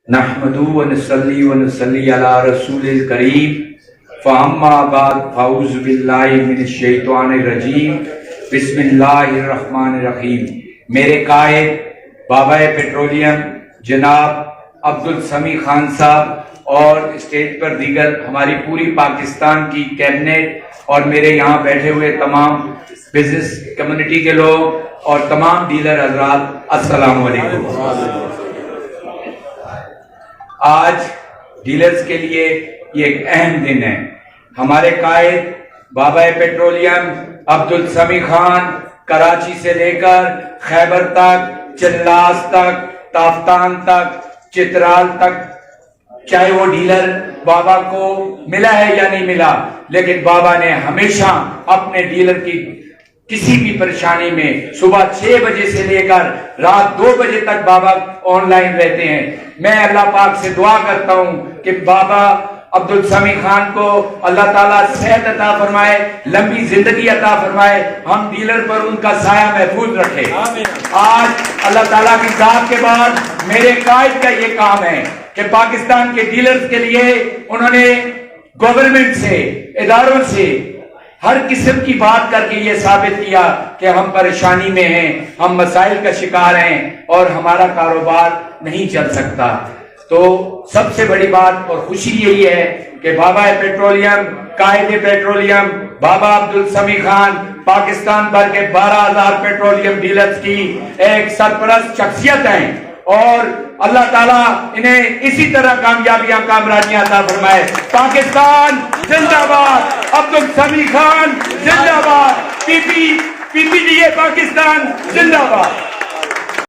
نحمدہ ونصلی ونصلی علی رسول الکریم فاما بعد فاعوذ باللہ من الشیطان الرجیم بسم اللہ الرحمن الرحیم۔ میرے قائد بابا پیٹرولیم جناب عبدالسمیع خان صاحب اور اسٹیج پر دیگر ہماری پوری پاکستان کی کیبنٹ اور میرے یہاں بیٹھے ہوئے تمام بزنس کمیونٹی کے لوگ اور تمام ڈیلر حضرات، السلام علیکم۔ آج ڈیلرز کے لیے یہ ایک اہم دن ہے۔ ہمارے قائد بابا پیٹرولیم عبدالسمیع خان کراچی سے لے کر خیبر تک، چلاس تک، تافتان تک، چترال تک، چاہے وہ ڈیلر بابا کو ملا ہے یا نہیں ملا، لیکن بابا نے ہمیشہ اپنے ڈیلر کی کسی بھی پریشانی میں صبح 6 بجے سے لے کر رات 2 بجے تک بابا آن لائن رہتے ہیں۔ میں اللہ پاک سے دعا کرتا ہوں کہ بابا عبدالسمیع خان کو اللہ تعالیٰ صحت عطا فرمائے، لمبی زندگی عطا فرمائے، ہم ڈیلر پر ان کا سایہ محفوظ رکھے۔ آج اللہ تعالیٰ کی ذات کے بعد میرے قائد کا یہ کام ہے کہ پاکستان کے ڈیلرز کے لیے انہوں نے گورنمنٹ سے، اداروں سے ہر قسم کی بات کر کے یہ ثابت کیا کہ ہم پریشانی میں ہیں، ہم مسائل کا شکار ہیں اور ہمارا کاروبار نہیں چل سکتا۔ تو سب سے بڑی بات اور خوشی یہی ہے کہ بابا پیٹرولیم، قائد پیٹرولیم بابا عبدالسمیع خان پاکستان بھر کے 12,000 پیٹرولیم ڈیلرز کی ایک سرپرست شخصیت ہیں، اور اللہ تعالیٰ انہیں اسی طرح کامیابیاں کامرانیاں عطا فرمائے۔ پاکستان زندہ باد، عبدالسمیع خان زندہ باد، پی پی ڈی اے پاکستان زندہ باد۔